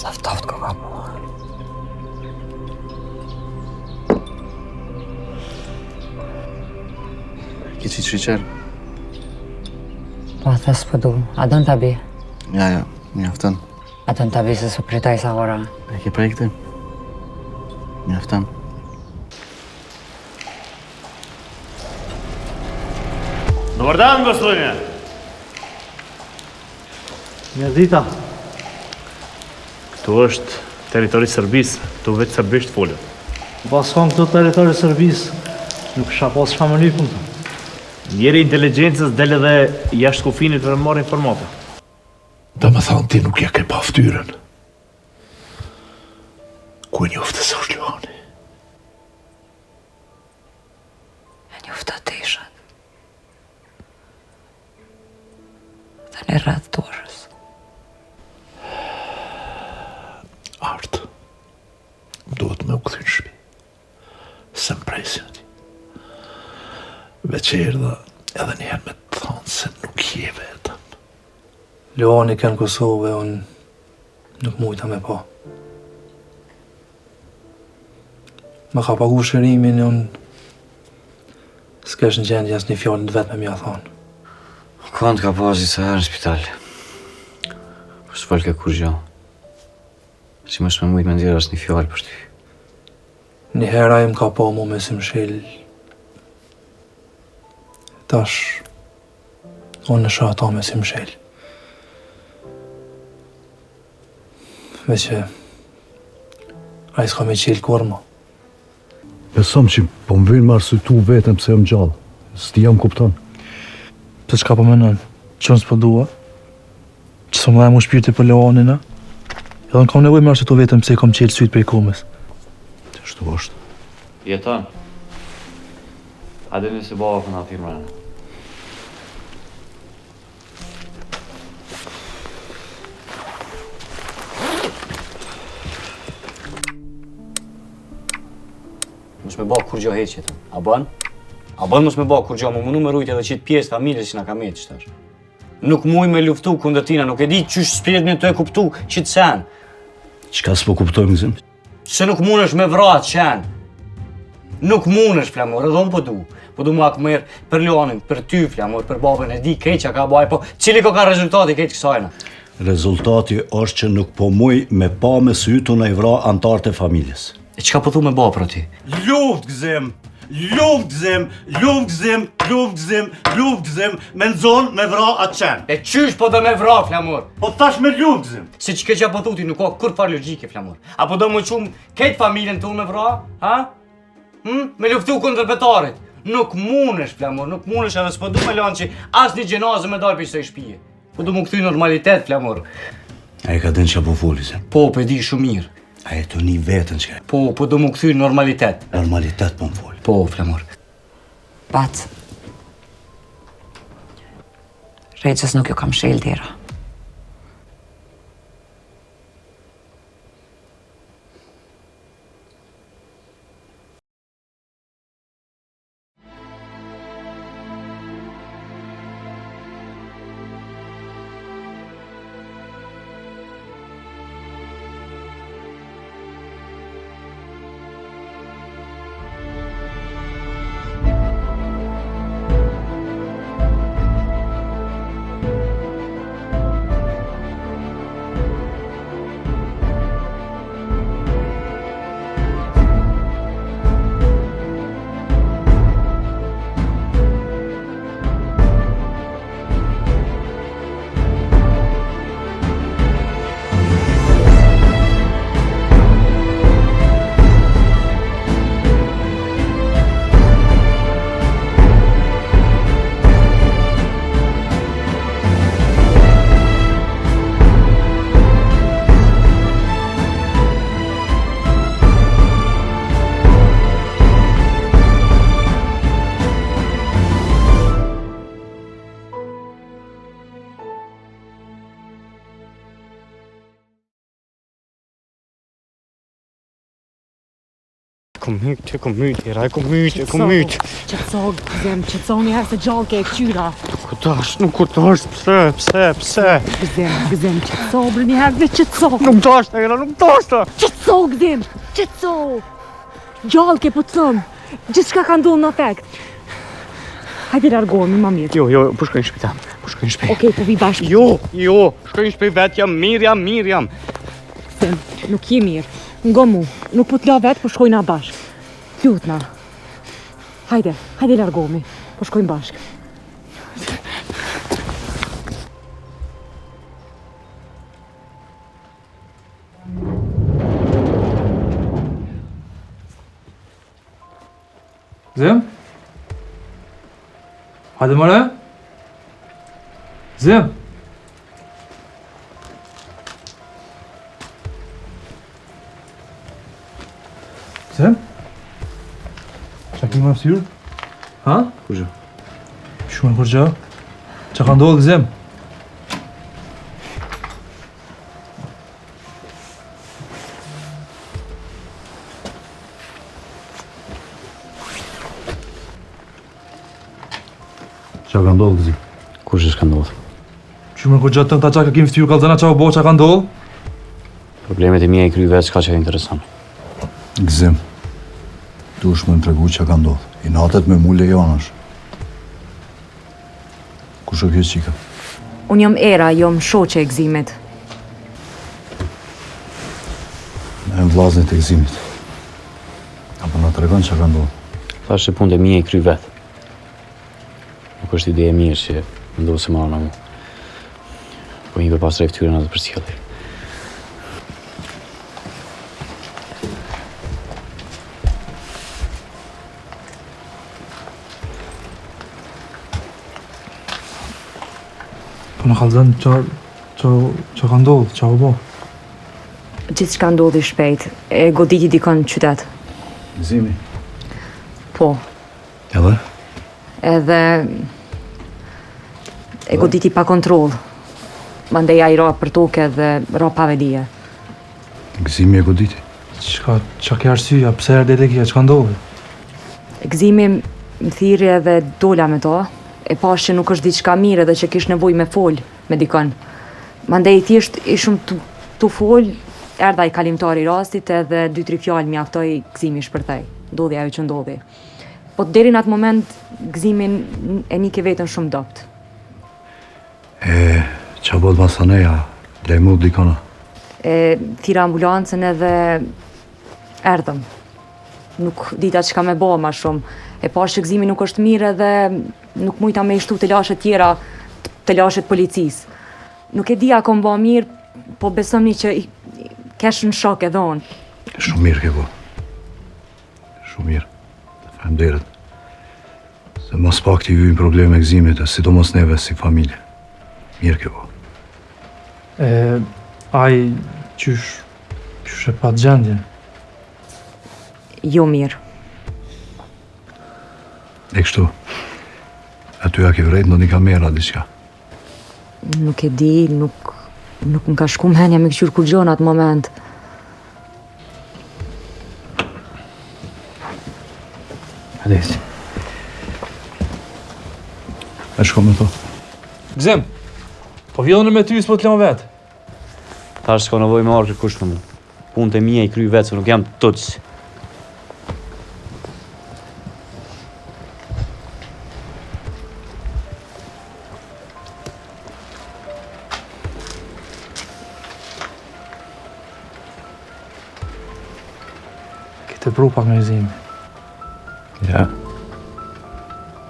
Aftoft ko ka po. Ki qitë shqyqer? Po thes po du, a dën t'a bi? Ja, mjaftën. A dën t'a bi se su pritaj sa ora. E ke prej këti? Mjaftën. Dobar dan, gospodine. Mirë dita. Këtu është teritori Serbisë, këtu veç serbisht folën. Pas kam këto teritori Serbisë, nuk kisha pas çfarë më lypun këtu. Njeri inteligjencës del edhe jashtë kufinit për të marrë informata. Da me thonë ti nuk ja ke pa ftyrën. Ku e njoftë se është Luani? E njoftë të ishat. Dhe në rrëth dorës. Artë. Më duhet me u këthy në shpi. Se më presin ti. Veç e erdha edhe njëherë me të thonë se nuk je vetëm. Luani kënë Kosovë, unë nuk mujta me pa. Më ka pagu shërimin, unë s'kesh në gjendje as një fjallën të vetë me mja thonë. Kënd ka pas disa herë në spital. Po s'fol ke kur gjo. Si mos me mujt me ndjerë as një fjallë për ty. Një hera im ka pa mu me si mshil. Tash, unë në shoh ata me si mshil. Veç që a i s'ka me qilë kur ma. Besom që po më vinë me arsyetu vetëm pse jam gjallë. S'ti jam kupton. Të çka po menon? Qënë s'po dua? Që s'o më dhe mu shpirti për Leonin, a? Edhe në kam nevoj me arsyetu vetëm pse i kam qilë sytë prej kumës. Të shtu është. Jeton. A dhe nëse baba për nga firmën. Mos me ba kur gjo heqjet. A bën? A bën mos me ba kur gjo, më mënu me rujt edhe qitë pjesë familjes që na ka meq tash. Nuk muj me luftu kundër tina, nuk e di qysh shpirtin të e kuptu qitë sen. Qka s'po kuptojmë gëzim? Se nuk munesh me vrat qen. Nuk munesh, flamor, edhe unë po du. Po du mu akmer për Leonin, për ty, flamor, për babën e di keq që ka baj, po cili ka rezultati keq kësajna? Rezultati është që nuk po muj me pa me sytu në i vra antarët e familjes. E qka po thu me ba për ti? Luft gëzim! Luft gëzim! Luft gëzim! Luft gëzim! Luft gëzim! Me nëzon me vra atë qenë. E qysh po do me vra, flamor? Po tash me luft gëzim! Se që keqa po thu ti nuk ka kur far logjike, flamor. Apo do më qumë ketë familjen të unë me vra, ha? Me luftu kundër betarit. Nuk munesh, flamor, nuk munesh edhe s'po du me lanë që as një gjenazë me dalë për i shpije. Po du më këthy normalitet, flamor. A e ka dënë që po folizim? Po, pe di shumë mirë. A e të një vetën që ka? Po du më këthy normalitet. Normalitet po më fol. Po, flamor. Bac. Rejqës nuk ju kam shil tira. kom myt, Ira, kom myt. Qetso, Gzim, qetso një herë se gjallë ke e këqyra. Nuk kutash, pse? Gzim, qetso, bërë një herë dhe qetso. Nuk dashta, Ira, nuk dashta. Qetso, Gzim, qetso. Gjallë ke po të thëmë, gjithë shka ka ndonë në efekt. Hajde largohemi, ma mirë. Jo, po shkoj në shtëpi. Okej, po vi bashkë. Jo, shkoj në shtëpi vet, jam mirë. Gzim, nuk je mirë. Ngo mu, nuk po t'la vetë, po shkojna bashkë. Lutna. Hajde largohemi, po shkojnë bashkë. Gzim? Hajde mëre? Gzim? Gzim? Qa ki më fësyrë? Ha? Kur gjë? Shumë kur gjë? Qa ka ndodhë Gzim? Qa ka ndodhë Gzim? Kur gjë s'ka ndodhë? Shumë kur gjë të ta qa ka kim fësyrë kalzana qa u bo qa ka ndodhë? Problemet e mia i kry vetë s'ka që e intereson. Gzim, dush më në tregu që ka ndodhë. I natet me mule janash. Kush o kjo qika? Unë jom Era, jom shoqe e Gzimit. Me në vlaznit e Gzimit. Apo në tregon që ka ndodhë. Thash që punë e mia i kry vetë. Nuk është ide e mirë që ndodhë se marrë në mu. Po një për pasrej ftyrën atë për sjellje. Po në kalzan qa ka ndodhë, qa u bo? Gjithë shka ndodhi shpejt, e goditi dikon në qytet. Gzimi? Po, Edhe? edhe e goditi pa kontrol. Mandej a i ra për toke dhe ra pa vedije. Gzimi e goditi? Qa ke arsyja, pse erë dete kje, qa ka ndodhë? Gzimi më thiri edhe dola me to, e pash që nuk është diçka mirë edhe që kish nevoj me fol me dikon. Mandej thjesht ishëm tu fol, erdha i kalimtari i rastit edhe 2-3 fjalë mjaftoi Gzimi shpërthej. Ndodhi ajo që ndodhi. Po deri në atë moment Gzimin e nike vetën shumë dopt. Qa bod masaneja, lejmu dikona? E thira ambulancën edhe erdhëm. Nuk dita çka me bo ma shumë. E pash që Gzimi nuk është mirë edhe nuk mujta me ishtu të lashet tjera, të lashet policisë. Nuk e dia kom ba mirë, po besoni që kesh në shok edhe unë. Shumë mirë ke bo. Shumë mirë. Faleminderit. Se mas pak t'i vyjnë probleme me Gzimit, e sidomos neve si familje. Mirë ke bo. Aj, qysh e pa gjendje? Jo mirë. E kështu, aty a ke vrejt në një kamera diçka. Nuk e di, nuk më ka shku mhenja me këqyr kur gjo në atë moment. Adesi. E shko me to. Gzim, po vjellën me ty s'po t'lon vetë. Thash s'ka nevoj me arë kërkush në mu. Punët e mia i kry vetë, se nuk jam tuts. Te pru pak me Gzimi. Ja.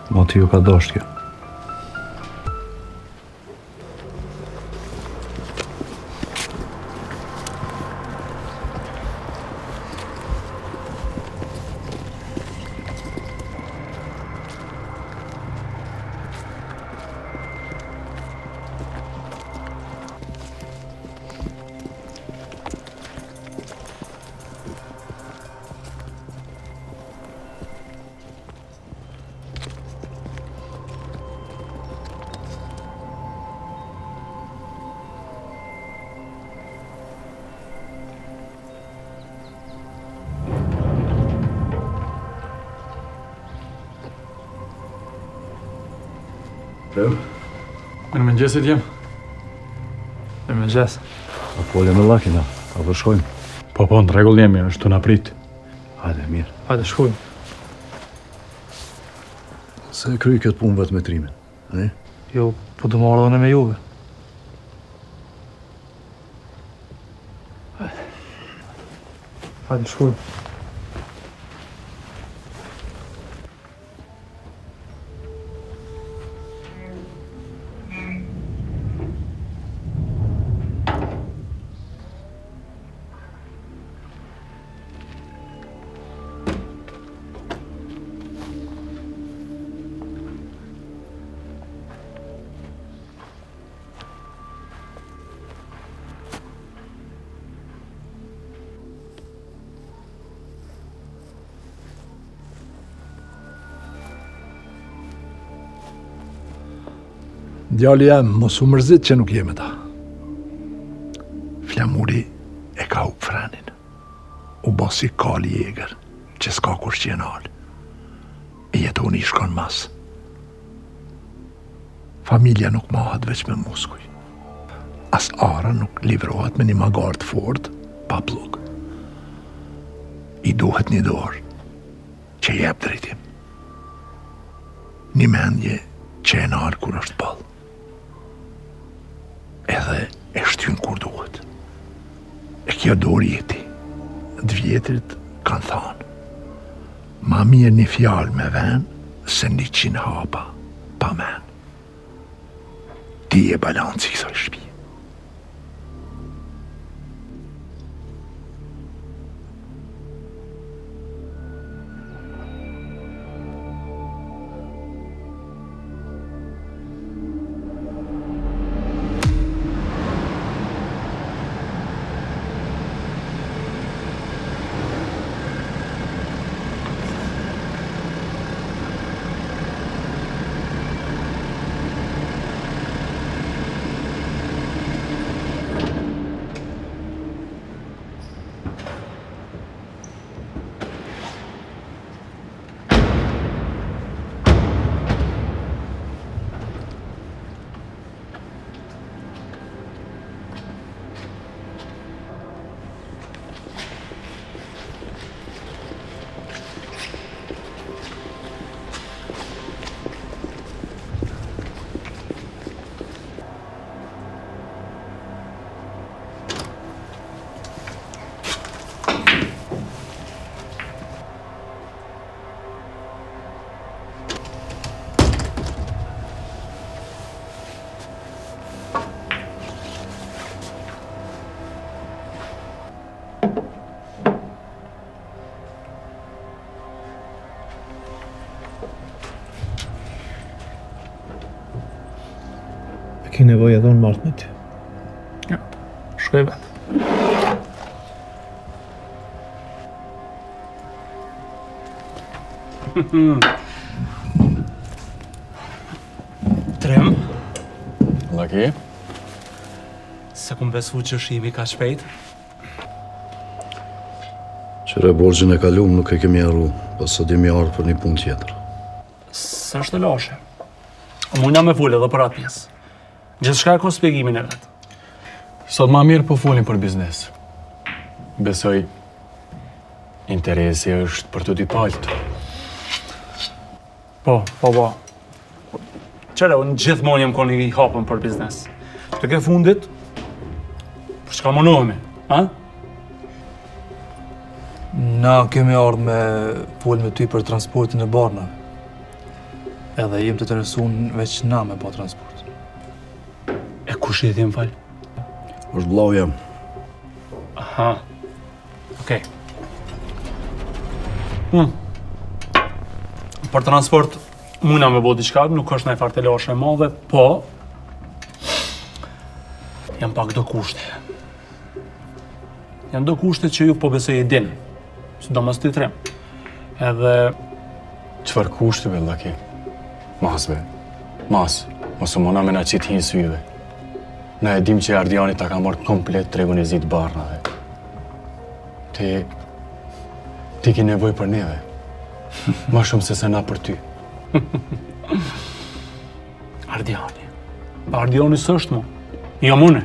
Ma ti ju ka dasht kjo. Prem? Mirë më njësit jem. Mirë më njës. A pole me lakina, a vërshkojmë? Po, në regull jemi, është të na prit. Hajde, mirë. Hajde, shkojmë. Se kry këtë punë vetë me trimin, e? Jo, po të marrë dhe në me juve. Hajde, shkojmë. Djali jam, mos u mërzit që nuk jeme ta. Flamuri e ka u frenin. U bosi kali jeger, që s'ka kur qjenal. E jetoni shkon mas. Familja nuk mahat veç me muskuj. As ara nuk livrohet me një magar të fort, pa plug. I duhet një dorë, që jep drejtim. Një mendje që e nalë kur është ballë. Edhe e shtyn kur duhet. E kjo dorë jeti. Të vjetrit kanë thanë. Ma mirë një fjalë me ven, se 100 hapa pa men. Ti e balanci kësaj shtëpi. Ki nevoj edhe unë marrë me ty. Ja, shkoj vetë. Trem, Laki? se kum besu që shimi ka shpejt. Qëre borgjën e kalum nuk e kemi arru, pas sot jemi arë për një punë tjetër. Së është të lashe. Mujna me full edhe për atë pjesë. Gjithçka ka shpjegimin e vetë. Sot ma mirë po folim për biznes. Besoj, interesi është për të dy palët. Po. Qere, unë gjithmonë jem koni i hapën për biznes. Të ke fundit, për çka mënohemi, ha? Na kemi ardhë me folë me ty për transportin e barnave. Edhe jem të interesuar veç na me pa transport. E kush i thim falë? është blau jam. Aha. Okej. Për transport, mujna me bo diçka, nuk është nëjë fart e lashe e madhe, po janë pak do kushte. Janë do kushte që ju po besoj e din, sidomos ti Trem. Edhe Qëfar kushte, be, Laki? Mas, be. Mas, mos u mona me na qitë hinë syve. Na e dim që Ardiani ta ka marrë komplet tregun e zi të barnave. Ti ki nevoj për neve. Ma shumë se na për ty. Ardiani. Ardiani s'është mu. Jo mune.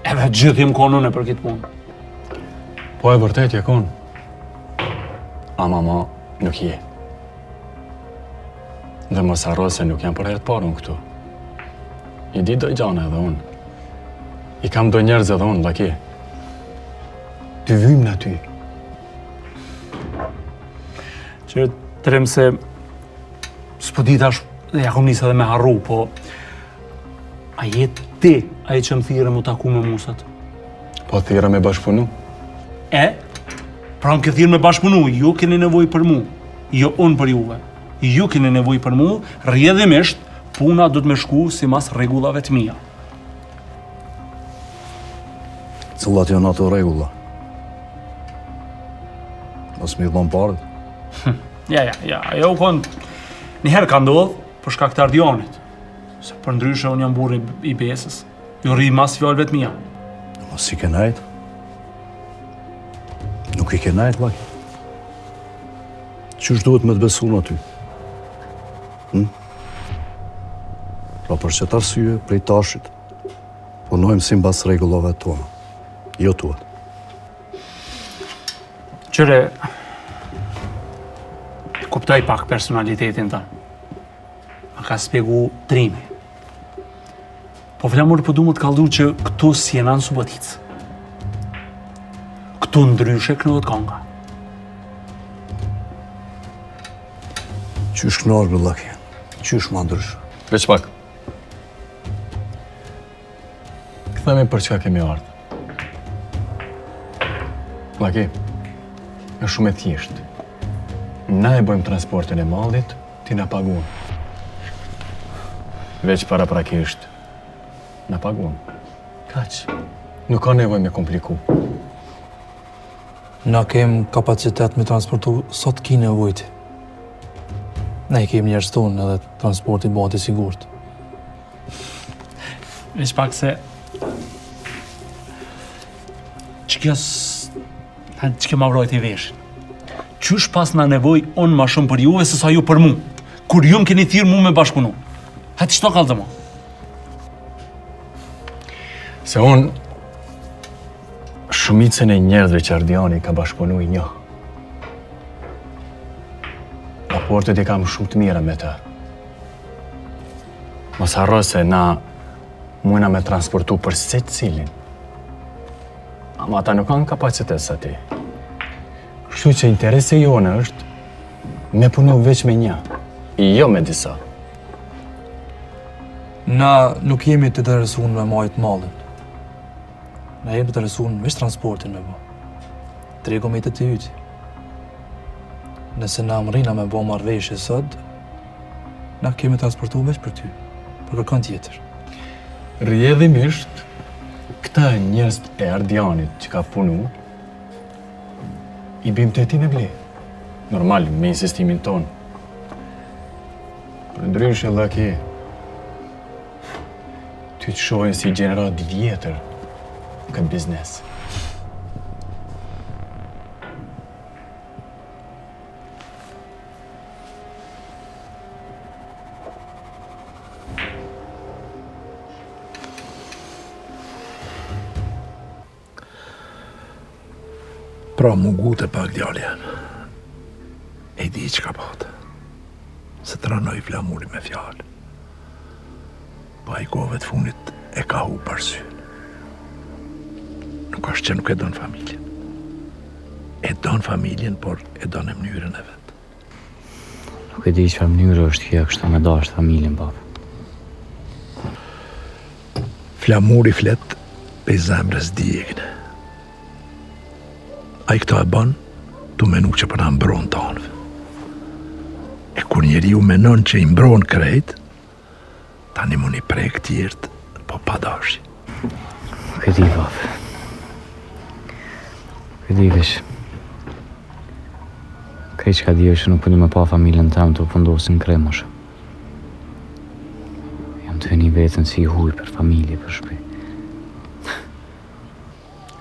Edhe gjithë jem konune për këtë punë. Po e vërtet je kon. Ama ma nuk je. Dhe mos harro se nuk jam për herë të parë unë këtu. I di do i gjane edhe unë. I kam do njerëz edhe unë, laki. Ty vymë në ty. Që të rem se s'po di tash dhe ja kom nisë edhe me harru, po a jetë ti ai që më thire mu taku me musat? Po thira me bashkëpunu? Pra më ke thirë me bashkëpunu, ju keni nevoj për mu, jo unë për juve. Ju keni nevoj për mu, rrjedhimisht, puna du të me shku si mas rregullave të mia. Cilat janë ato rregulla? Mos mi dhon parët? Ja, ajo kon njëherë ka ndodhë për shkak të Ardionit. Se për ndryshe unë jam burri i besës. Ju rri mas fjalëve të mia. Mos i ke najt? Nuk i ke najt, laki? Qysh duhet me të besu në ty? Pra për që të arsye, prej tashit, punojmë si mbas rregullave tona, jo tuat. Qëre, kuptoj pak personalitetin ta. Ma ka spjegu Trimi. Po flamur po du më të kaldu që këtu si jena në Subotic. Këtu ndryshe kënohet konga. Qysh kënarë, laki? Qysh ma ndryshë? Veç pak. Këthemi për çka kemi ardhë. Laki, është shumë e thjeshtë. Na e bëjmë transportin e mallit, ti na paguan. Veç para prakisht, na paguan. Kaq. Nuk ka nevojë me kompliku. Na kem kapacitet me transportu sot ki nevojti. Ne kemi njerëz tonë edhe transporti bëhet i sigurt. Veç pak se që ma vrojt i veshin. Qysh pas na nevoj unë ma shumë për juve se sa ju për mu, kur ju më keni thirë mu me bashkëpunu. Hajtë qëto kalë dhe mu. Se unë, shumicën e njerëzve që Ardiani ka bashkëpunu i njoh. Raportet i kam shumë të mira me ta. Mos harro se na mujna me transportu për se cilin. Ama ata nuk kanë kapacitet sa ti. Kështu që interesi jone është me punu veç me një, jo me disa. Na nuk jemi të interesuar me majt mallin. Na jemi të interesuar veç transportin me bë. Tregu me të yti. Nëse na mrina me bë marrëveshje sot, na kemi transportu veç për ty, për kërkon tjetër. Rrjedhimisht, këta njerëz e Ardianit që ka punu, i bim të ti me ble. Normal, me insistimin ton. Për ndryshe, laki, ty të shohin si gjenerat vjetër në këtë biznes. Pra mu gute pak djali janë. E di që ka patë. Se të ranoj flamuri me fjallë. Pa i kove të funit e ka hu përsyn. Nuk është që nuk e donë familjen. E donë familjen, por e donë e mënyrën e vetë. Nuk e di që mënyrë është kjo kështu me dashtë familjen, bab. Flamuri flet pe zemrës djegën. A i këta e banë, tu menu që përna mbron të anëve. E kur njeri ju menon që i mbron krejt, ta një mund i prej këtjert, po pa dashi. Nuk e di, bab. Nuk e di, vesh. Krejt që ka di është nuk përni me pa familjen tem të fundosin kremosh. Jam të veni vetën si i huj për familje, për shpi.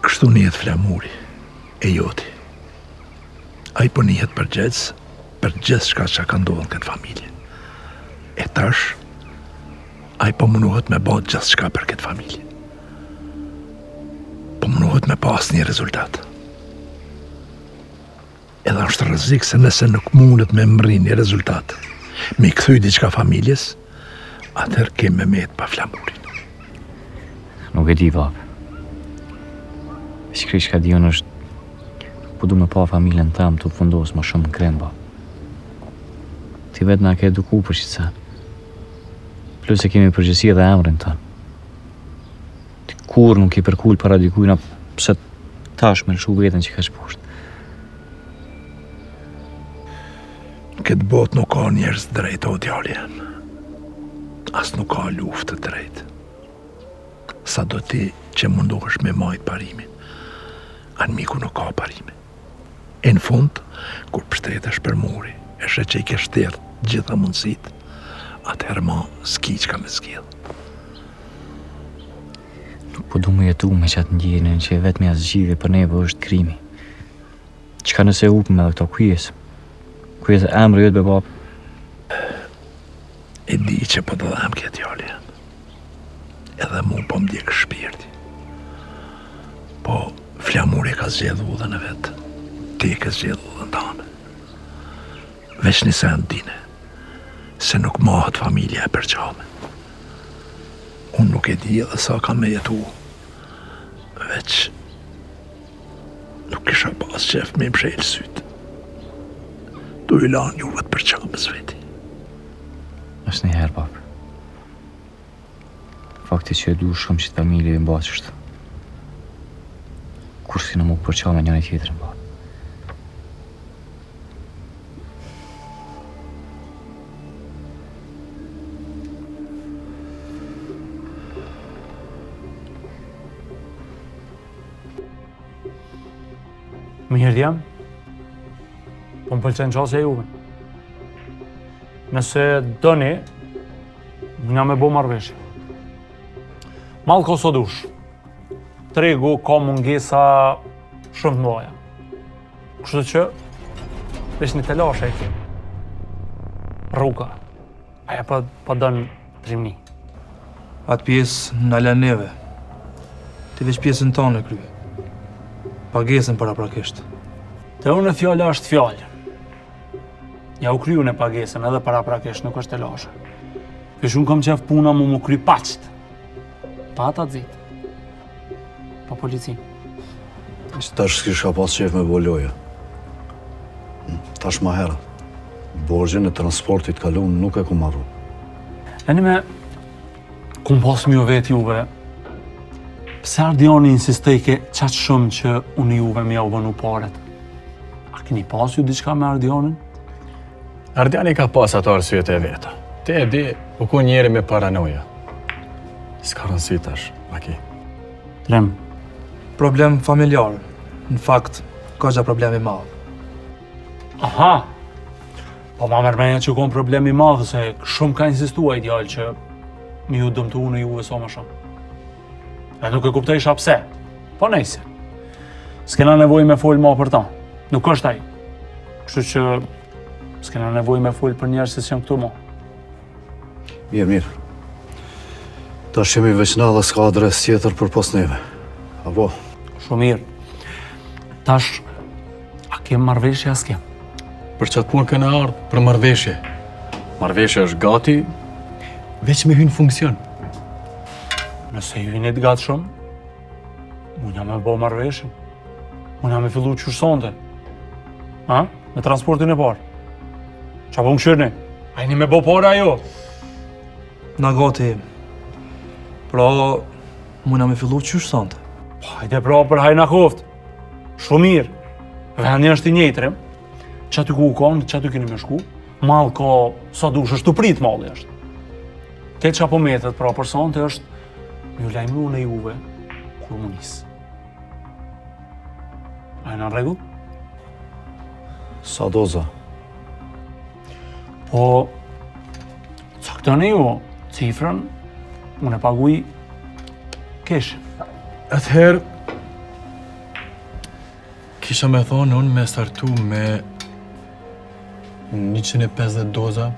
Kështu njetë flamuri. E joti. A i po njët për gjithë shka që ka ndodhën këtë familje. E tash, Ai po munohet me bë gjithë shka për këtë familje. Po munohet me pas një rezultat. Edhe është rrezik se nëse nuk mundet me mri një rezultat, me i kthy diçka familjes, atëherë kemë me metë pa flamurin. Nuk e di, bab. Shkri që ka di unë është po du me pa familjen tam të fundos më shumë në krem, bab. Ti vetë na ke eduku për shqitësan. Plus e kemi përgjësi edhe emrin tënë. Ti kur nuk i përkull para dikujna pse tash me lëshu vetën që ka shpusht. Këtë botë nuk ka njerëz drejt o djali jam. As nuk ka luftë të drejt. Sa do ti që mundohesh me majt parimin, anë miku nuk ka parime. E në fund, kur pështetesh për muri, e shë që i ke shterë gjitha mundësit, atëherë ma s'ki që ka me zgjidh. Nuk po du me jetu me qatë ndjenën që vetëm ja zgjidhje për neve është krimi. Qka nëse upëm edhe këto kujes? Kujes e emrë jëtë be bab? E di që po të dhem këtë djali jam. Edhe mu po m'djek shpirti. Po, flamuri ka zgjedh udhën e vetë. Ti ke zgjedh udhën tane. Veç një sen dine, se nuk mahet familja e përqame. Unë nuk e di edhe sa kam me jetu. Veç, nuk kisha pas qef me mshelë sytë. Du i lanë juve të përqamës veti. Është një herë, bab. Fakti që e du shumë që të familje i mbaqësht. Kur si në mu përqa me njëri tjetërën, bab. Mirë jam, po më pëlqen qasja juve. Nëse dëni, nga me bo marrëveshje. Malë ka sot dush. Tregu ka mungesa shumë të mëdha. Kështu që, veç një telashe e kemë. Rruga. Aja pa dënë trimni. Atë pjesë në alen neve. Ti veç pjesën tonë e krye. Pagesën para prakisht. Te unë fjalla është fjallë. Ja u kryu në pagesën edhe para prakisht, nuk është telashe. Kësh unë kam qef puna mu kry paqët. Pa ata dzitë. Pa policin. Tash s'kisha pas qef me boloja. Tash ma hera. Borgjën e transportit kalun nuk e ku marru. Eni me, kum pas mjo vetë juve, pse Ardioni insistejke qatë shumë që unë juve me ja u bënu paret? A keni pas ju diçka me Ardionin? Ardiani ka pas ato arsyet e veta. Ti e di, u ku njeri me paranoja. S'ka rëndësi tash, Maki. Trem. Problem familjar. Në fakt, ka gja problemi madhë. Aha! Po ma mërmenja që kom problemi madhë, se shumë ka insistua ideal që mi ju dëmtu në juve so më shumë. E nuk e kuptoj isha pse. Po nejse. S'kena nevoj me folë ma për ta. Nuk është ai. Kështu që s'kena nevoj me folë për njerës që janë këtu ma. Mirë. Ta shemi veçna dhe s'ka adres tjetër për pos neve. Apo? Shumë mirë. Tash, a kem marrëveshje as kem? Për qatë punë këna ardhë, për marrëveshje. Marrëveshje është gati, veç me hynë funksion. Nëse ju jeni të gatë shumë, unë jam me bo marrëveshje. Unë jam me fillu qërë sonte. Ha? Me transportin e parë. Qa po më këshirni? A jeni me bo para ajo? Na gati. Pra, muna me fillu qysh sonte. Hajde pra për hajna koft. Shumë mirë. Vendi është i njëjtrim. Qa ty ku u konë, qa ty keni me shku. Malë ka sa dush, është të prit malli është. Këtë qa po metet pra për sonte është ju lajmëru në juve kur më nisë. A e në regu? Sa doza? Po, caktoni ju cifrën, unë e paguj kesh. Atëherë, kisha me thonë unë me startu me 150 doza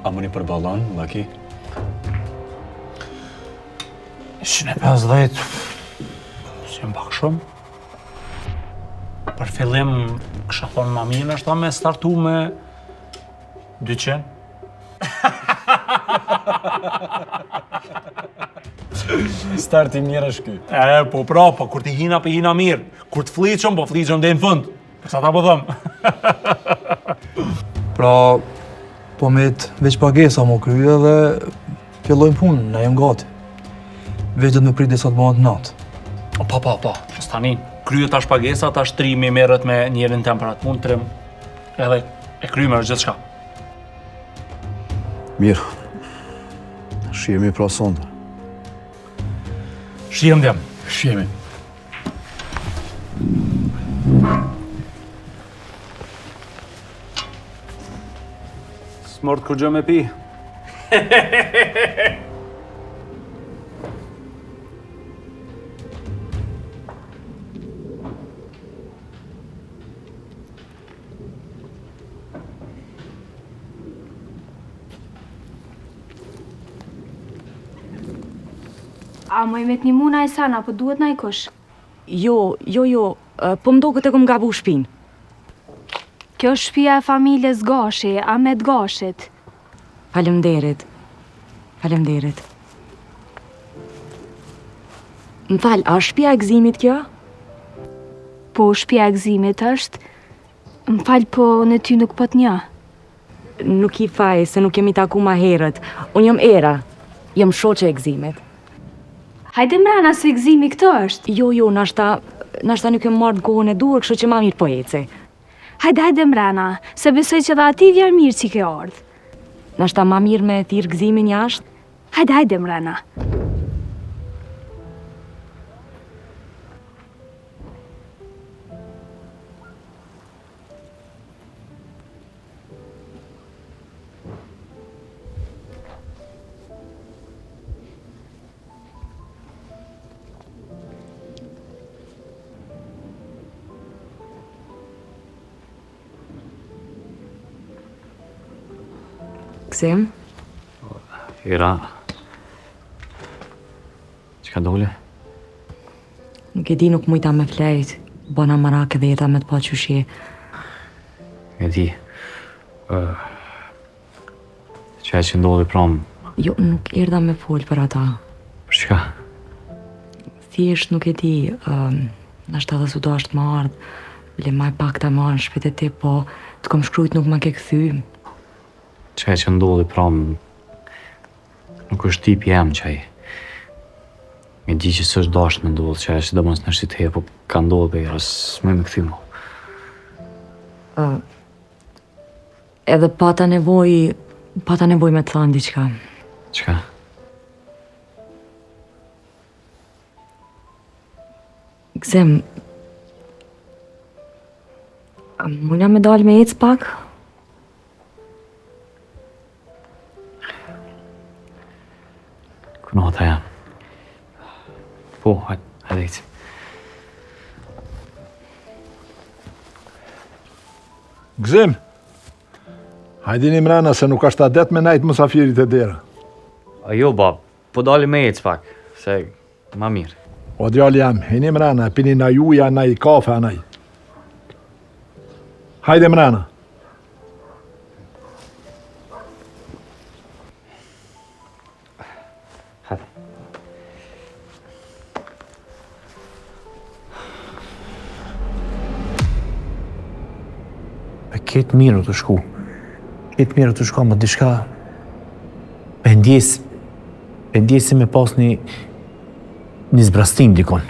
amoni për ballon, Maki. 150, si jem pak shumë. Për fillim, kësha thonë ma mirë është ta me startu me 200. Starti mirë është ky. Po kur ti hina për hina mirë. Kur të fliqëm, po fliqëm dhe në fund. Kësa ta po thëmë. Pra, po me të veç pagesa mo krye dhe fillojmë punën, na jem gati. Veç dhe të me prit dhe sa të bëhat natë. Pa. Qës tani, kryet tash pagesa, tash trimi merret me njerin temperat mund trim. Edhe e kryme është gjithë shka. Mirë. Shihemi pra sonde. Shihem djem. Shihemi. S'mort kur gjë me pi. A më i me t'ni muna e sana, po duhet na i kush? Jo, po më do këtë e kom gabu shpinë. Kjo është shtëpia e familjes Gashi, Ahmet Gashit. Faleminderit. Më falë, a shtëpia e gëzimit kjo? Po, shtëpia e gëzimit është. Më falë, po në ty nuk po t'nja. Nuk i faj, se nuk kemi taku ma herët. Unë jam Era, jam shoqe e gëzimit. Hajde mrena se gëzimi këtë është. Jo, nashta nuk e marrë kohën e duhur, kështu që ma mirë po eci. Hajde mrena, se besoj që dhe ati vjen mirë që ke ardhë. Nashta ma mirë me thirë gëzimin jashtë? Hajde mrena. Gëzim? Era... Qka dole? Nuk e di, nuk mujta me flejt. Bona marake dhe jeta me të pa qyshje. E di... Qaj që ndodhi prom... Jo, nuk erdha me folë për ata. Për çka? Thjesht nuk e di, nashta dhe su do ashtë më ardhë. Le maj pak ta marrë në shpet e ti, po të kom shkrujt nuk ma ke këthy. Qaj që ndodhi prom... Nuk është tipi jam qaj. E di që s'është dasht me ndodhë qaj, që do mos në shqit he, po ka ndodhë bejra, s'me me këthy mo. Edhe pata nevoj me të thanë diqka. Qka? Gëzim, muna me dalë me ecë pak? Kunata jam. Po, hajde ecë. Gëzim, hajdini mrena se nuk ashtë adet me najtë mësafirit e dera. Jo, bab, po dali me ecë pak, se ma mirë. O djali jam, hini mrena, pini na juja, na i kafe, anaj. Hajde mrena. Ketë mirë të shku. Më dishka... Pendjesi me pas një zbrastim dikon.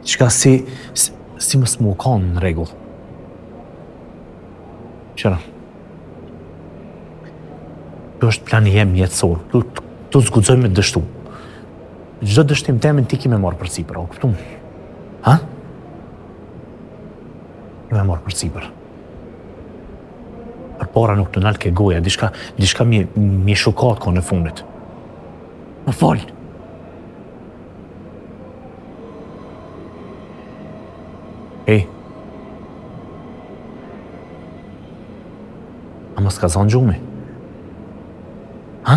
Qka si më s'mu kanë në regull. Qëra. Kjo është plani jem jetësor. Tu zgudzoj me dështu. Gjdo dështim temin ti ki me marë për sipër, o këptu? Ha? Me marë për sipër. Për para nuk të nalë ke goja, dishka mi shukat ko në fundit. Më falë. Ej. A më s'ka zonë gjumi? Ha?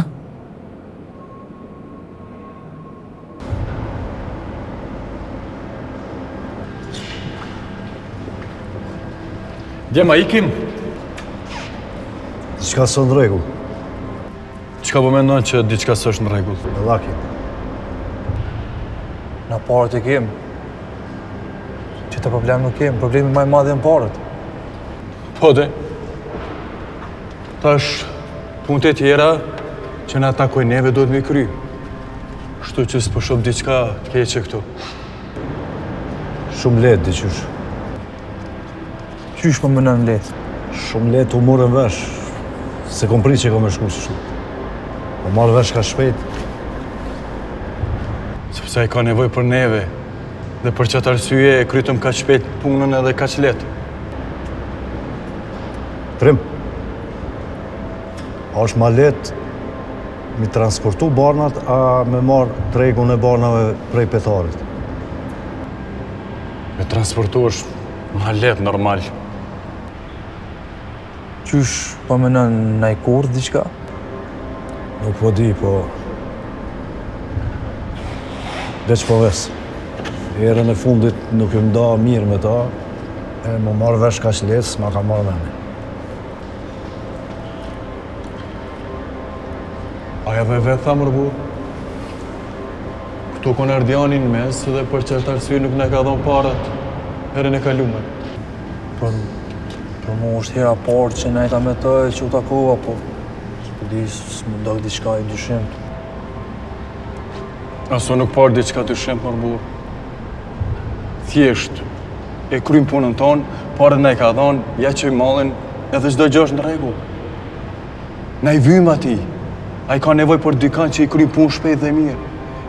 Djema, ikim. Diçka së në rregull. Qka po mendon që diçka s'është në rregull? Me laki. Na parët e kem. Që të problem nuk kem, problemi më i madh janë parët. Po dhe. Tash, punët e tjera që na takoj neve do të mi kry. Shtu që s'po shoh diçka keqe këtu. Shumë letë, diqysh. Qysh po mënon letë? Shumë letë u morën vesh. Se kom prit që kom e shku që shumë. Po marrë vesh ka shpejt. Sepse ai ka nevojë për neve. Dhe për çat arsye e krytëm kaq shpejt punën edhe kaq lehtë. Trim. A është ma letë mi transportu barnat, a me marrë tregun e barnave prej petarit? Me transportu është ma lehtë normal. Qysh po mënon naj kur diçka? Nuk po di, po... Veç po ves. Herën e fundit nuk ju mda mirë me ta, e më marrë vesh kaq lehtë, s'ma ka marrë meni. Aja dhe vetë tha mërbu. Këtu kon ardjanin mes dhe për qërtë arsye nuk ne ka dhonë parat herën e kalume. Për mu është hera parë që nejta me të e që u takova, po... S'po di, s'më ndok diçka i dyshimt. Aso nuk parë diçka dyshimt mërbu. Thjesht, e krym punën tonë, parat ne ka dhonë, ja qoj mallin, edhe çdo gjë është në rregull. Na i vym ati. A i ka nevoj për dykant që i krym punë shpejt dhe mirë.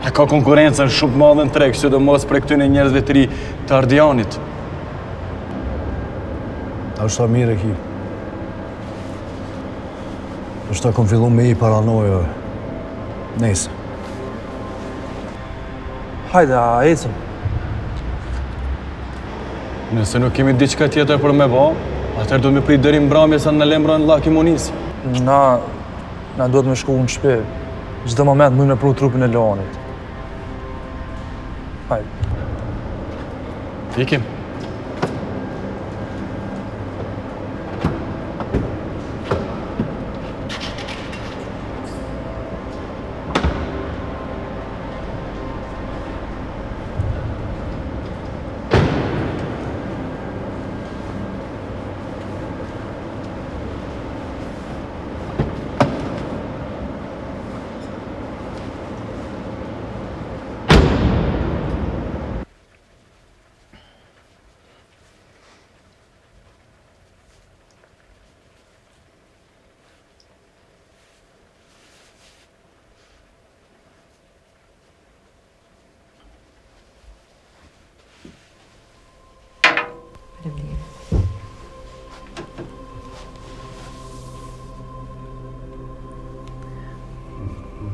A ka konkurencën shumë të madhe në treg, sidomos për këtyne njerëzve të ri të ardjanit. A është ta mire ki. është ta kom fillu me i paranojë. Nese. Hajde, a ecëm. Nëse nuk kemi diçka tjetër për me ba, atër do me prit deri mbrëmje sa në lemrën Llaki Monis. Na duhet me shku në shtëpi. Çdo moment mund me pru trupin e Leonit. Hajde. Ikim.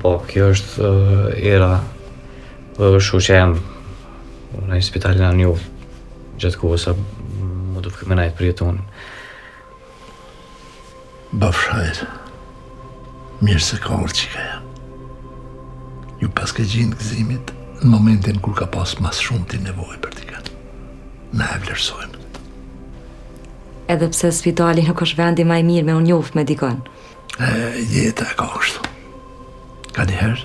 Po, kjo është era shoqem në spitalin e Njov, gjatë kohës sa më do të këmenajt për jetonin. Bafshajt, mirë se ka orë që ka jam. Ju pas ke gjinë gëzimit në momentin kur ka pas mas shumë të nevojë për t'i kanë. Na e vlerësojmë. Edhe pse spitali nuk është vendi më i mirë me u njoft me dikon. Jeta ka kështu. Ka njëherë,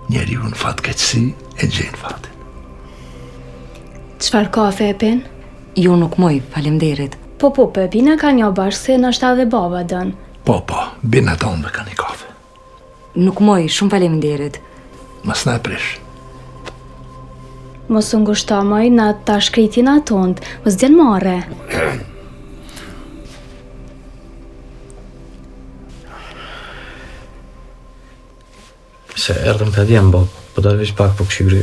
njeri unë fatkeqësi e gjenë fatin. Çfarë kafe e pen? Jo nuk moj, faleminderit. Po, bina ka një bashkë se nështë edhe baba dën. Po, bina tonë me ka një kafe. Nuk moj, shumë faleminderit. Mas na e prish. Mos u ngushtomoj në ta shkritin atont, mos djen marre. Se erdhëm ka djemë, po da veç pak po këshy gry.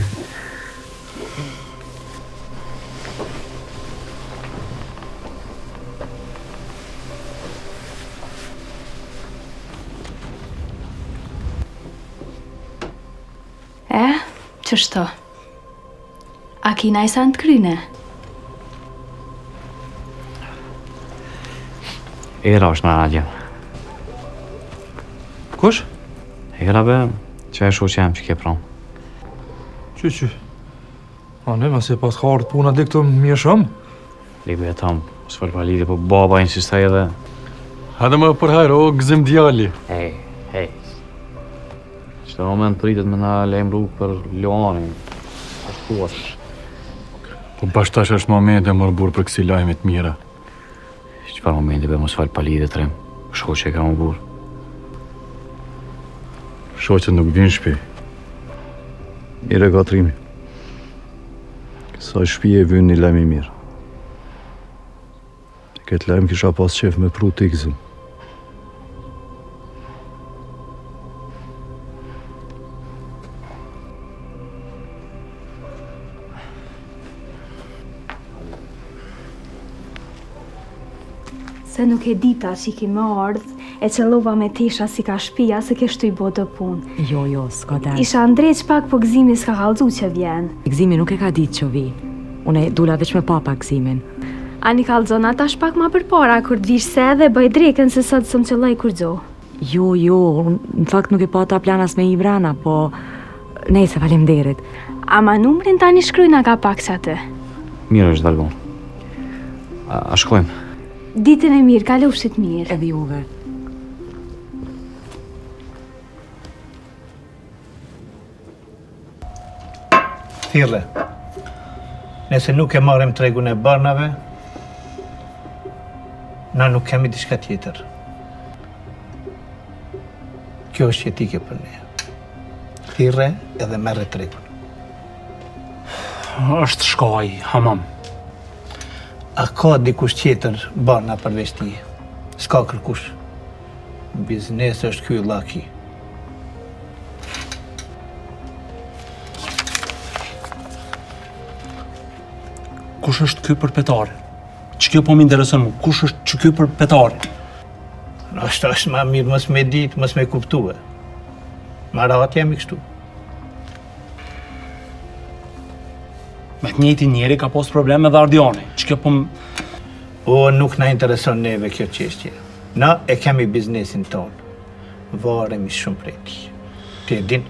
Qështo? A kina i sa në të kryne? Era është në radio. Kush? Era be, që e shoqem që ke pranë. Qy? A ne, mëse pas ka ardhë puna dhe këtë mirë shumë? Libe e tam, Mos fal pa lidhje, po baba insistoi edhe. Hajde më për hajrë, o gëzim djali. Hey. Çdo moment pritet me na lajmëru për Luanin. Po bashtash është momenti më burr për kësi lajme të mira. Çfarë momenti be mos fal pa lidhje trem. Shoqë ka më burr. Shoqët nuk vinë shpi. Mire gatrimi. Sa shpi e vynë një lajm i mirë. Këtë lajm kisha pas qef me pru t'i gëzim. Se nuk e dita që i ki më ardhë, e qëllova me tesha si ka shpia se kështu i botë punë. Jo, s'ka dal. Isha ndreq pak, po Gëzimi s'ka kallzu që vjen. Gëzimi nuk e ka ditë që vi. Unë dula veç me papa Gëzimin. Ani kallzon ata shpak ma përpara, kur t'vish se edhe bëj dreken se sot sëm qëlloj kur gjo. Jo, unë në fakt nuk e pa ta planas me i vrana, po nejse faleminderit. Ama numrin tani shkrujna ka pak që atë. Mirë është dalgon. A shkojmë? Ditën e mirë, kalofshit mirë. Edhe juve. Thirrë, nëse nuk e marrim tregun e barnave, na nuk kemi diçka tjetër. Kjo është jetike për ne. Thirrë edhe merre tregun. Është shkoj, hamam. A ka dikush tjetër barna përveç ti? S'ka kërkush. Biznes është ky llaki. Kush është ky përpetari? Që kjo po m'intereson mu, kush është që ky përpetari? Është ma mirë mos me ditë, mos me kuptue. Ma rahat jemi kështu. Me të njëjtin njeri ka pas probleme dhe Ardiani, që kjo po O, nuk na intereson neve kjo çështje. Na e kemi biznesin tonë. Varemi shumë prej ti. Ti e din?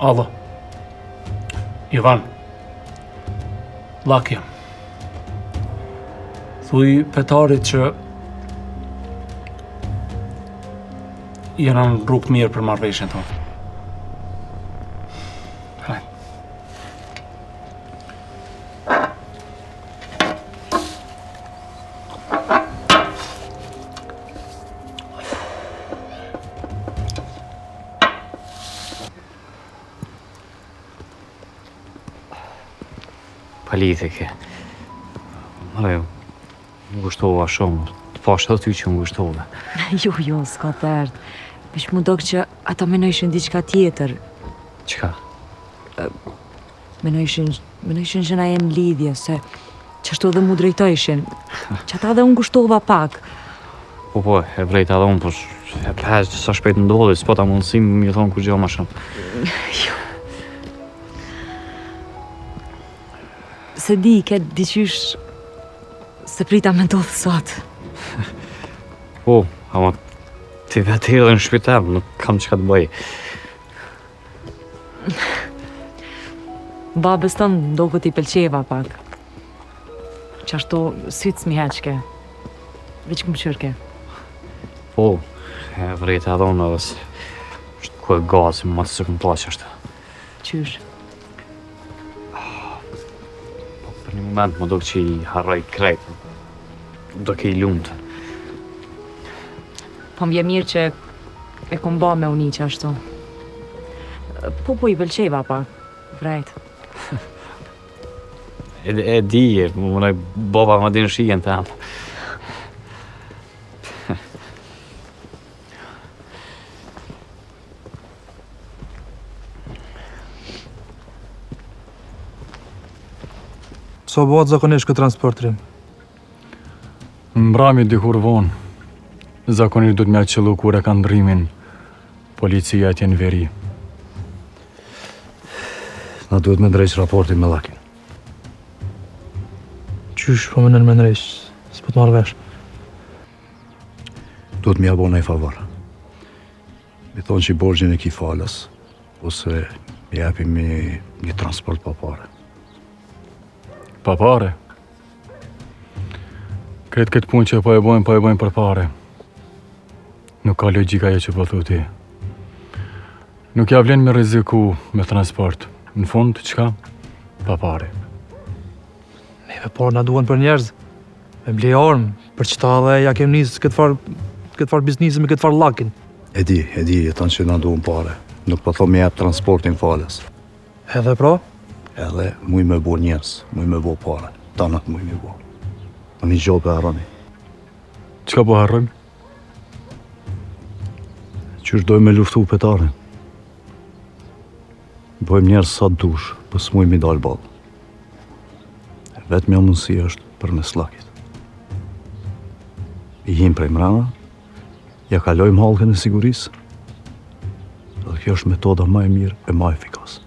Alla. Ivan. Lakja. Thuj petarit që jena në rrugë mirë për marrëveshjen tonë. Hajde. Palite ke. Më gushtova shumë. Të pash edhe ty që më gushtova. Jo, s'ka tërt. Veç mu dok që ata menojshin diçka tjetër. Çka? Menojshin që na jem lidhje, se qashtu edhe mu drejtojshin. Që ata edhe unë gushtova pak. Po, e vrejta edhe unë, po e pleq që sa shpejt ndodhi, s'po ta mundësim më thonë kur gjë ma shumë. Jo. Se di, këtë diqysh se prita me ndodhë sot. Po, ama ti vetë edhe në shpitem, nuk kam çka të bëj. Babës tënë do këtë i pëlqeva pak. Qashtu sytë s'mi heqke. Veç këmë qërke. Po, e vrejta edhe unë edhe se është ku e gazi, më të se këmë plaç është. Qysh? Për një moment më do që i harroj krejt, do ke i lumtë. Po m'je mirë që e kom ba me uni që ashtu. Po i pëlqeva pak, vrejt. E di, më mënoj baba më din shijen të amë. Sa bëhat zakonisht këtë transportrim? Mbrami dikur vonë, zakonisht du të me qëllu kur e kanë ndrimin policia atje në veri. Na duhet me ndrejsh raportin me Llakin. Qysh po me ndrejsh, s'po të marrë vesh. Duhet me jabon e favor. Me thonë që i borgjën e ki falës, ose me japim një transport pa pare. Pa pare? Këtë punë që po e bojnë për pare. Nuk ka logjika që po thu ti. Nuk ja vlen me rreziku me transport. Në fund, çka? Pa pare. Neve parë na duan për njerëz. Me blej armë, për qëta dhe ja kem nisë këtë farë biznisi me këtë farë Llakin. E di, jeton që na duan pare. Nuk po thom me jap transportin falës. Edhe pra? Edhe muj me bo njerëz, muj me bo pare. Tanat muj me bo. Në një gjobe harroni. Çka po harrojmë? Qysh dojmë me luftu petarin. Bojmë njerëz sa dush, për s'muj mi dal ballë. Vetëm mundësi është për mes Llakit. I him prej mrena, ja kalojmë hallkën e sigurisë, dhe kjo është metoda më e mirë e më efikas.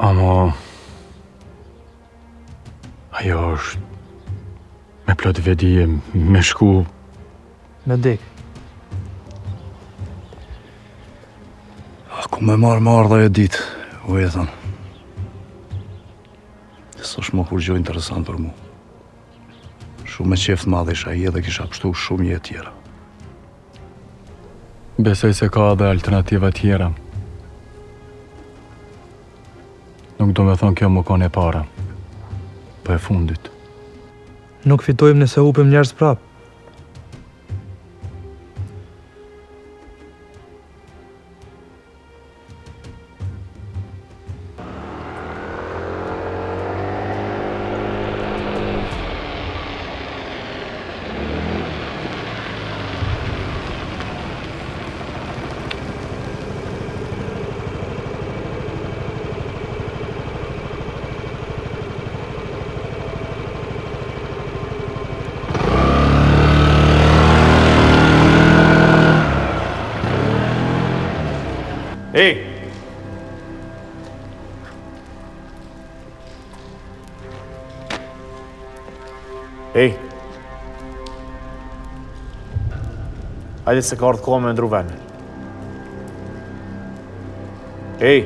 Ama... ajo është... me plot vedije, me shku... Me dek. Ku me marrë dhe e ditë, u e thënë. S'është më kur gjo interesant për mu. Shumë me qeftë madhe isha i edhe kisha pështu shumë jetë tjera. Besoj se ka edhe alternativa tjera. Nuk do me thonë kjo më kone e para. Po e fundit. Nuk fitojmë nëse hupim njerëz prap. Ej! Ej! Hajde se ka ardhë koha me ndru venin. Ej!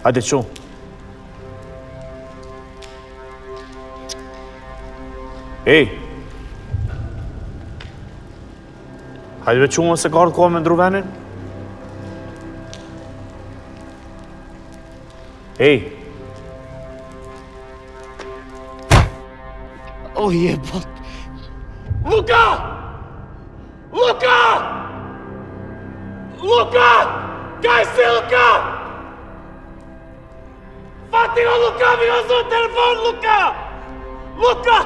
Hajde qu. Ej! Hajde me qu se ka ardhë koha me ndru venin. Ej! O jebot! Luka! Luka! Luka! Kaj si Luka? Fati o Luka, mi o zonë telefon, Luka! Luka!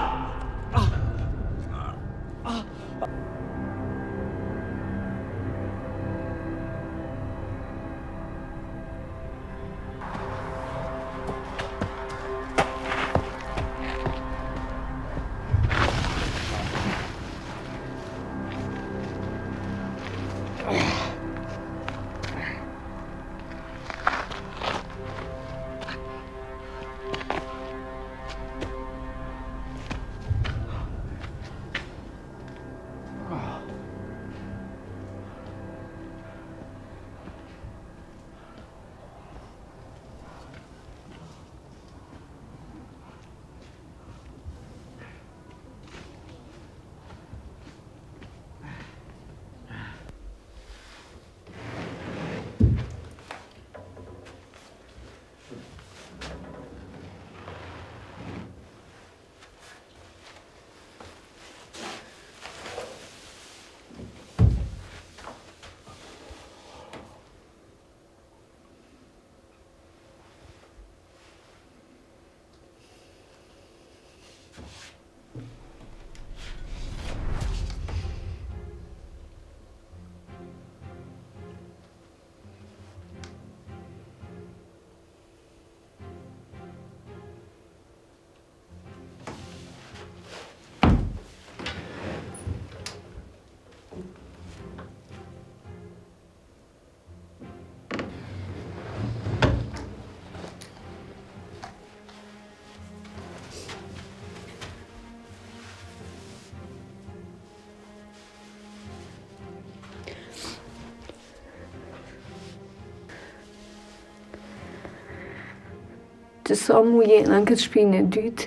që sa mu jena në këtë shpinë e dytë,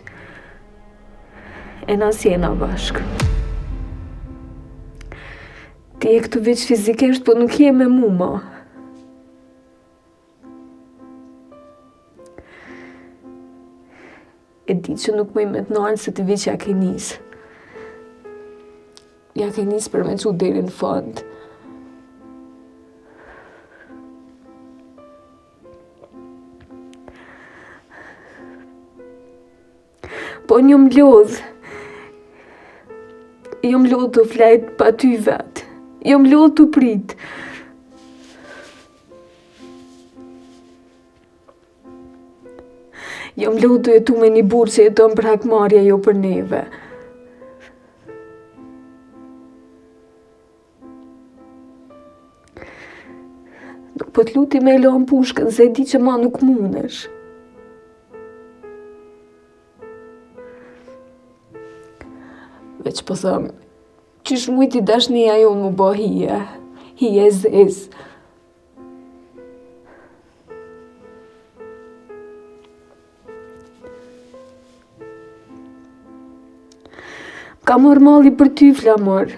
e nas jena bashkë. Ti e këtu veç fizikisht, po nuk je me mu ma. E di që nuk mëj me të nalë se të veç ja ke nisë. Ja ke nisë për me që deri në fund. Po një më lodhë. Jo më lodhë të flajt pa ty vetë. Jo më lodhë të pritë. Jo më lodhë të jetu me një burë që jeton për hakmarja jo për neve. Nuk po të luti me lo në pushkën se di që ma nuk mundesh. Veç po thëmë, qysh mujti dashnia jonë mu bo hije. Hije zez. Ka marrë malli për ty, Flamur.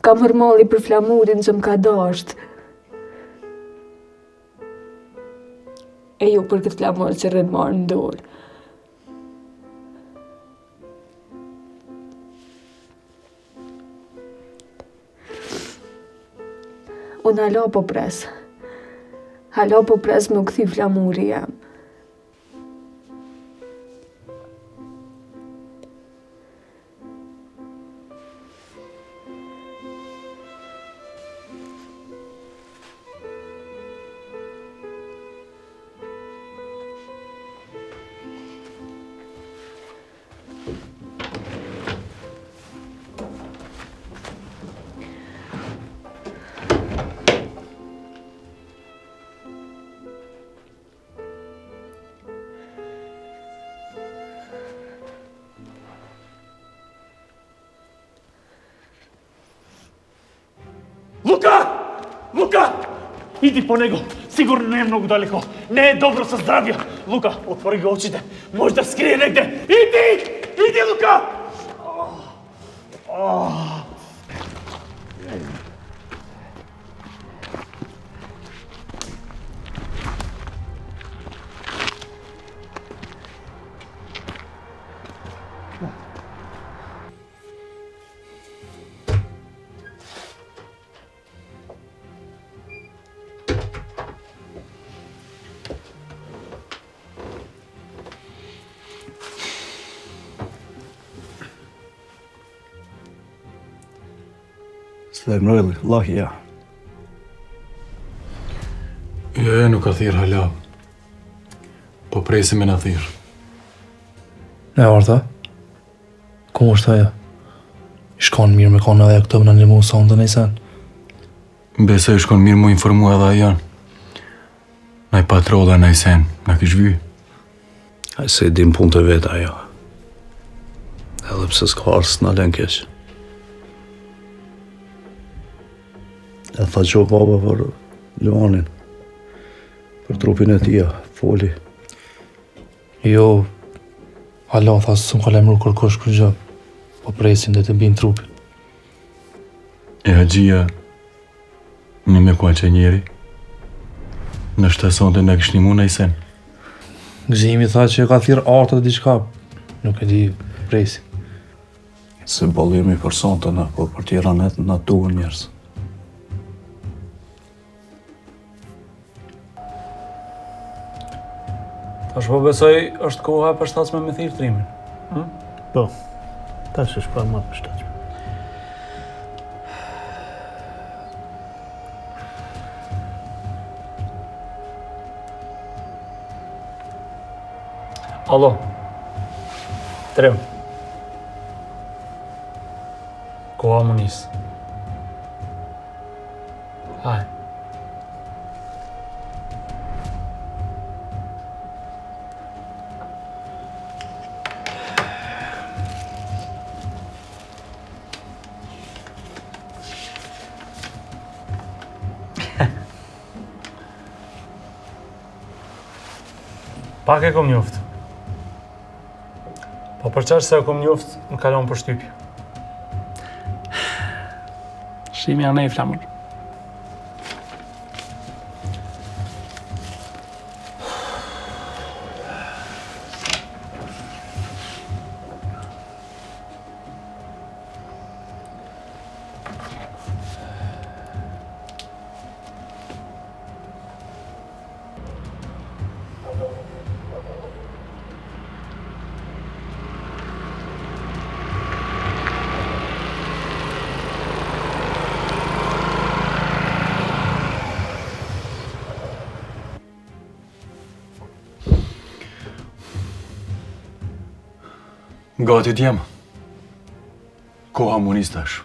Ka marrë malli për Flamurin që më ka dasht. E jo për këtë Flamur që rënë marrë në dorë. Unë hala po pres. Hala po pres më këthi Flamuri jam. Luka! Luka! Idi po nego, sigurno не е много далеко. Не е добро със здравия. Лука, отвори го очите. Може да скрие негде. Иди! Иди, Лука! S'le mrëlli, Allahi ja. Jo, nuk ka thirë hala. Po presi me në thirë. E Arta, ku është aja? I shkon mirë me kona edhe këto më në një mu sonë të nejsen. Besoj shkon mirë mu informu edhe ajan. Naj patrolla nejsen, na kish vy. A se i dim punë të vetë aja. Edhe pse s'ka arsë në len keq. E tha që baba për Luanin. Për trupin e tia, foli. Jo, hala tha se s'm ka lemru kërkosh kur gjë. Po presin dhe të bin trupin. E Haxhia, një me kua që njeri. Në shtason të në kështë një mu nejsen. Gëzimi tha që e ka thirë Arta dhe diçka. Nuk e di presin. Se bollimi për sonte në, por për tjera net në duhen njerës. Tash po besoj është koha e përshtatshme me thirr trimin. Po, tash është pa më përshtatshme. Allo. Trim. Koha më nis. Haj. Pak e kom njoft. Po përqash se e kom njoft, më kalon për shtypje. Shimi anë e Flamur. Gati t'jem. Koha munis tash.